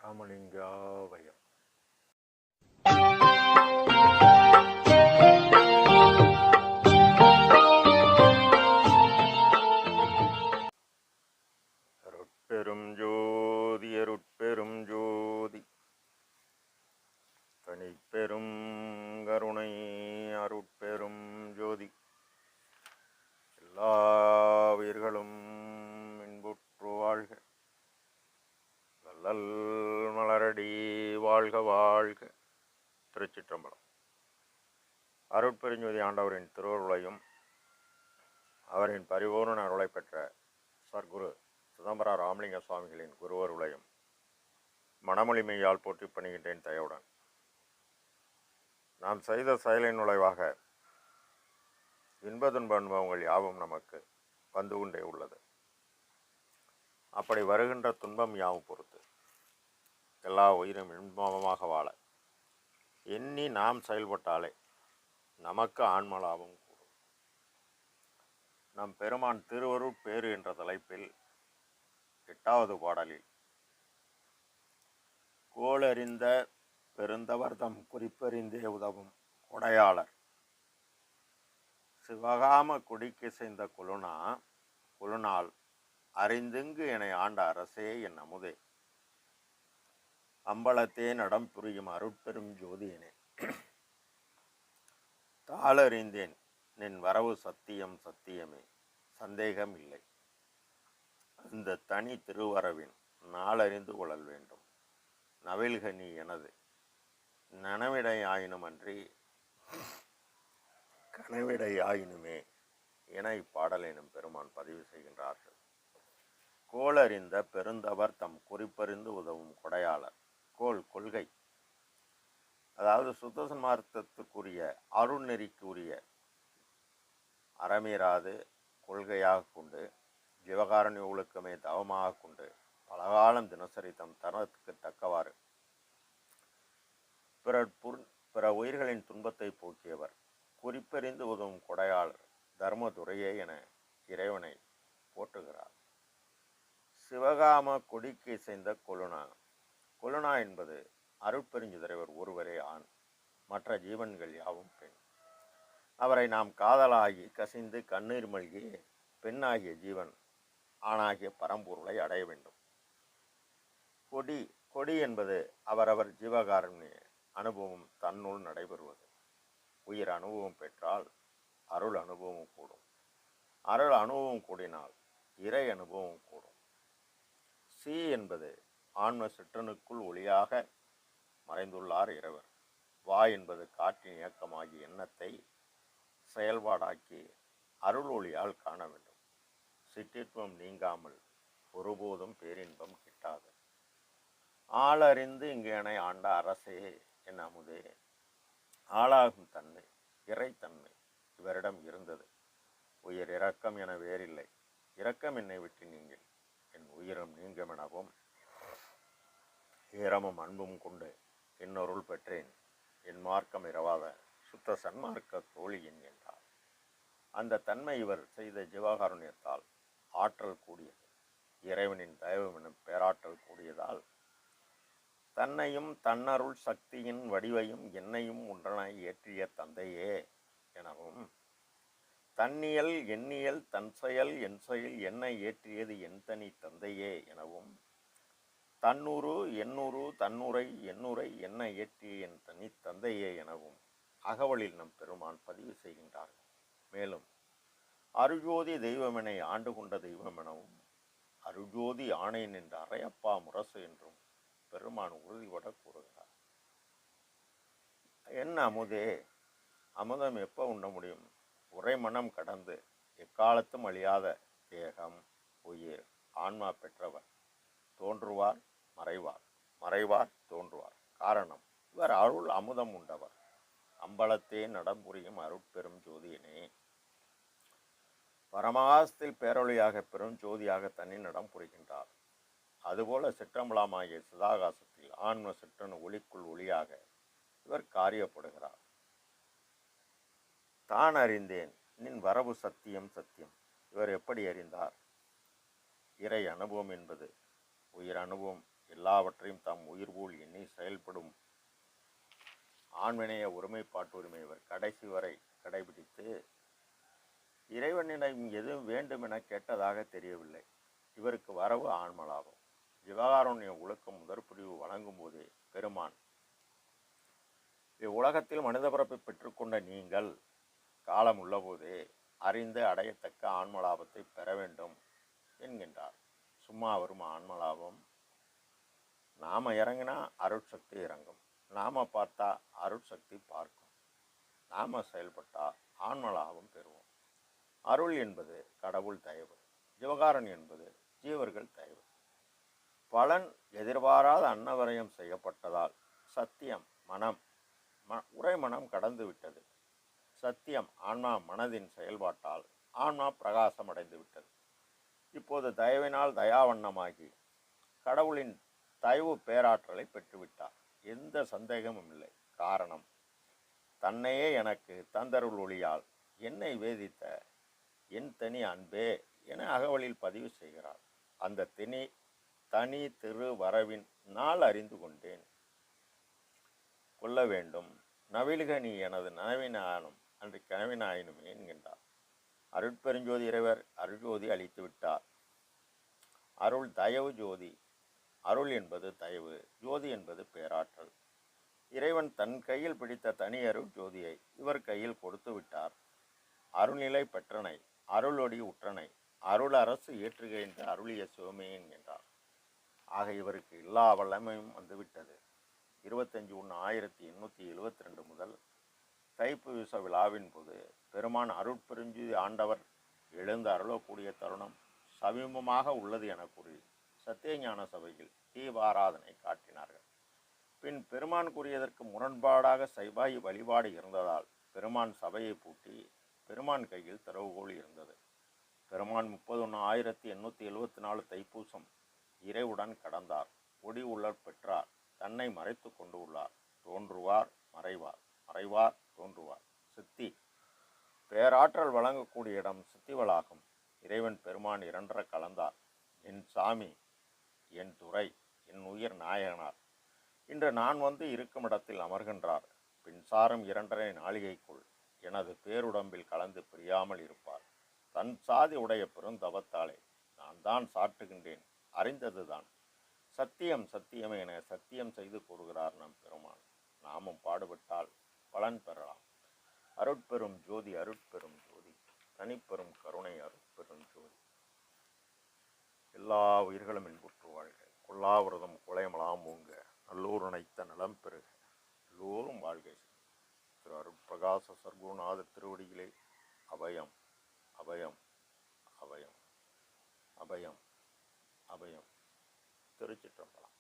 ராமலிங்காவயம். அருட்பெரும் ஜோதி அருட்பெரும் ஜோதி தனிப்பெரும் கருணை அருட்பெரும் ஜோதி எல்லா உயிர்களும் இன்புற்று வாழ்க, வள்ளல் மலரடி வாழ்க வாழ்க. திருச்சிற்றம்பலம். அருட்பெருஞ்சோதி ஆண்டவரின் திருவருளையும் அவரின் பரிபூர்ண அருளை பெற்ற சர்க்குரு சிதம்பர ராமலிங்க சுவாமிகளின் குருவருளையும் மனமொழிமையால் போற்றி பணிகின்றேன் தயவுடன். நாம் செய்த செயலின் நுழைவாக இன்ப துன்ப அனுபவங்கள் யாவும் நமக்கு வந்து கொண்டே உள்ளது. அப்படி வருகின்ற துன்பம் யாவும் பொறுத்து எல்லா உயிரும் இன்பமாக வாழ எண்ணி நாம் செயல்பட்டாலே நமக்கு ஆன்ம லாபம் கூடும். நம் பெருமான் திருவருட் பேறு என்ற தலைப்பில் 8வது பாடலில் கோளறிந்த பெருந்தவர்தம் குறிப்பறிந்தே உதவும் கொடையாளர் சிவகாம குடிக்கிசைந்த குழுநாள் அறிந்துங்கு என ஆண்ட அரசே என் அமுதே அம்பலத்தே நடம் புரியும் அருட்பெரும் ஜோதியனே தாளறிந்தேன் நின் வரவு சத்தியம் சத்தியமே சந்தேகம் இல்லை. அந்த தனி திருவரவின் நாளறிந்து கொள்ளல் வேண்டும். நவில்கனி எனது நனவிடை ஆயினுமன்றி கனவிடை ஆயினுமே என இப்பாடல் எனும் பெருமான் பதிவு செய்கின்றார்கள். கோளறிந்த பெருந்தவர் தம் குறிப்பறிந்து உதவும் கொடையாளர். கோள் கொள்கை, அதாவது சுத்த சன்மார்க்கத்துக்குரிய அருள்நெறிக்குரிய அறமீறாது கொள்கையாக கொண்டு ஜீவகாரணி ஒழுக்கமே தவமாக கொண்டு பலகாலம் தினசரி தம் தரத்துக்கு தக்கவாறு பிற உயிர்களின் துன்பத்தை போக்கியவர். குறிப்பறிந்து உதவும் கொடையாளர் தர்மதுரையே என இறைவனை போற்றுகிறார். சிவகாம கொடிக்கு இசைந்த கொழுனா என்பது அருட்பெருஞ்சுதரைவர் ஒருவரே ஆண், மற்ற ஜீவன்கள் யாவும் பெண். அவரை நாம் காதலாகி கசிந்து கண்ணீர் மல்கி பெண்ணாகிய ஜீவன் ஆணாகிய பரம்பொருளை அடைய வேண்டும். கொடி என்பது அவரவர் ஜீவகாருண்ய அனுபவம் தன்னுள் நடைபெறுவது. உயிர் அனுபவம் பெற்றால் அருள் அனுபவம் கூடும். அருள் அனுபவம் கூடினால் இறை அனுபவம் கூடும். சி என்பது ஆன்ம சிற்றனுக்குள் ஒளியாக மறைந்துள்ளார் இறைவர். வா என்பது காற்றின் இயக்கமாகி எண்ணத்தை செயல்பாடாக்கி அருள் ஒளியால் காண வேண்டும். சிற்றின்பம் நீங்காமல் ஒருபோதும் பேரின்பம் கிட்டாது. ஆளறிந்து இங்கேனை ஆண்ட அரசே என் அமுதே. ஆளாகும் தன்மை, இறைத்தன்மை இவரிடம் இருந்தது. உயிர் இரக்கம் என வேறில்லை. இரக்கம் என்னை விட்டு நீங்கள் என் உயிரும் நீங்குமெனவும் ஈரமும் அன்பும் கொண்டு இன்னொருள் பெற்றேன். என் மார்க்கம் இரவாத சுத்த சன்மார்க்க தோழியின் என்றார். அந்த தன்மை இவர் செய்த ஜீவகாருண்யத்தால் ஆற்றல் கூடியது. இறைவனின் தயவு எனும் பேராற்றல் கூடியதால் தன்னையும் தன்னருள் சக்தியின் வடிவையும் என்னையும் ஒன்றனை ஏற்றிய தந்தையே எனவும், தன்னியல் எண்ணியல் தன் செயல் என் செயல் என்னை ஏற்றியது என் தனி தந்தையே எனவும், தன்னுரு எண்ணூறு தன்னுரை எண்ணுரை என்னை ஏற்றிய என் தனி தந்தையே எனவும் அகவலில் நம் பெருமான் பதிவு செய்கின்றார்கள். மேலும் அருஜோதி தெய்வமெனை ஆண்டு கொண்ட தெய்வம் எனவும், அருஜோதி ஆணை நின்ற அறையப்பா முரசு என்றும் பெருமான் உறுதிபட கூறுகிறார். என்ன அமுதே, அமுதம் எப்போ உண்ண முடியும்? உரை மனம் கடந்து எக்காலத்தும் அழியாத தேகம், உயிர், ஆன்மா பெற்றவர். தோன்றுவார் மறைவார், மறைவார் தோன்றுவார். காரணம், இவர் அருள் அமுதம் உண்டவர். அம்பலத்தே நடம்புரியும் அருட்பெரும் ஜோதியனே. பரமாசத்தில் பேரொழியாக பெரும் ஜோதியாக தன்னை நடம் புரிகின்றார். அதுபோல சிற்றம்பலமாகிய சிதாகாசத்தில் ஆன்ம சிற்றனு ஒளிக்குள் ஒளியாக இவர் காரியப்படுகிறார். தான் அறிந்தேன் நின் வரவு சத்தியம் சத்தியம். இவர் எப்படி அறிந்தார்? இறை அனுபவம் என்பது உயிர் அனுபவம் எல்லாவற்றையும் தம் உயிர் போல் எண்ணி செயல்படும் ஆண்வினைய ஒருமைப்பாட்டுரிமை இவர் கடைசி வரை கடைபிடித்து இறைவனிடம் எதுவும் வேண்டும் என கேட்டதாக தெரியவில்லை. இவருக்கு வரவு ஆன்மலாபம். ஜீவகாருண்ய ஒழுக்கம் முதற்பிரிவு வழங்கும் போதே பெருமான், இவ்வுலகத்தில் மனித பிறப்பை பெற்றுக்கொண்ட நீங்கள் காலம் உள்ளபோதே அறிந்து அடையத்தக்க ஆன்மலாபத்தை பெற வேண்டும் என்கின்றார். சும்மா வரும் ஆன்மலாபம்? நாம இறங்கினா அருட்சக்தி இறங்கும், நாம பார்த்தா அருட்சக்தி பார்க்கும், நாம செயல்பட்டா ஆன்மலாபம் பெறுவோம். அருள் என்பது கடவுள் தயவு, ஜீவகாரன் என்பது ஜீவர்கள் தயவு. பலன் எதிர்பாராத அன்னவரயம் செய்யப்பட்டதால் சத்தியம் மனம் உரைமனம் கடந்து விட்டது. சத்தியம் ஆன்மா மனதின் செயல்பாட்டால் ஆன்மா பிரகாசம் அடைந்து விட்டது. இப்போது தயவினால் தயாவண்ணமாகி கடவுளின் தயவு பேராற்றலை பெற்றுவிட்டார். எந்த சந்தேகமும் இல்லை. காரணம், தன்னையே எனக்கு தந்தருள் ஒளியால் என்னை வேதித்த என் தனி அன்பே என அகவலில் பதிவு செய்கிறார். அந்த தனி திரு வரவின் நாள் அறிந்து கொண்டேன். கொள்ள வேண்டும் நவிலுக நீ எனது நனவினானும் அன்று கனவினாயினுமே என்கின்றார். அருட்பெருஞ்சோதி இறைவர் அருள்ஜோதி அளித்து விட்டார். அருள் தயவு ஜோதி. அருள் என்பது தயவு, ஜோதி என்பது பேராற்றல். இறைவன் தன் கையில் பிடித்த தனி அருள் ஜோதியை இவர் கையில் கொடுத்து விட்டார். அருள்நிலை பெற்றனை, அருளொடி உற்றனை, அருள் அரசு ஏற்றுகின்ற அருளிய சிவமே என்கின்றார். ஆக இவருக்கு எல்லா வல்லமையும் வந்துவிட்டது. 25/1/1872 முதல் தைப்பூச விழாவின் போது பெருமான் அருட்பெருஞ்சோதி ஆண்டவர் எழுந்து அருளக்கூடிய தருணம் சமீபமாக உள்ளது என கூறி சத்தியஞான சபையில் தீபாராதனை காட்டினார்கள். பின் பெருமான் கூறியதற்கு முரண்பாடாக சைவாய் வழிபாடு இருந்ததால் பெருமான் சபையை பூட்டி பெருமான் கையில் திறவுகோல் இருந்தது. பெருமான் 30/1/1874 தைப்பூசம் இறைவுடன் கடந்தார். ஒடி உள்ளர் பெற்றார். தன்னை மறைத்து கொண்டு உள்ளார். தோன்றுவார் மறைவார், மறைவார் தோன்றுவார். சித்தி பேராற்றல் வழங்கக்கூடிய இடம் சித்திவளாகும். இறைவன் பெருமான் இரண்டர கலந்தார். என் சாமி, என் துறை, என் உயிர் நாயகனார். இன்று நான் வந்து இருக்கும் இடத்தில் அமர்கின்றார். பின்சாரம் 2.5 நாளிகைக்குள் எனது பேருடம்பில் கலந்து பிரியாமல் இருப்பார். தன் சாதி உடைய பெருந்தவத்தாலே நான் தான் சாற்றுகின்றேன், அறிந்ததுதான். சத்தியம் சத்தியமே என சத்தியம் செய்து கூறுகிறார் நம் பெருமான். நாமும் பாடுபட்டால் பலன் பெறலாம். அருட்பெரும் ஜோதி, அருட்பெரும் ஜோதி, தனிப்பெரும் கருணை, அருட்பெரும் ஜோதி. எல்லா உயிர்களும் இன்புற்று வாழ்க. கொல்லாவிரதம் குலையமலாம் ஓங்க. நல்லூர் அனைத்த நலம் பெறுக. எல்லோரும் வாழ்க. திரு அருட்பிரகாச சர்க்குருநாத திருவடியிலே அபயம், அபயம், அபயம், அபயம், அபயம். திருச்சிற்றம்பலம்.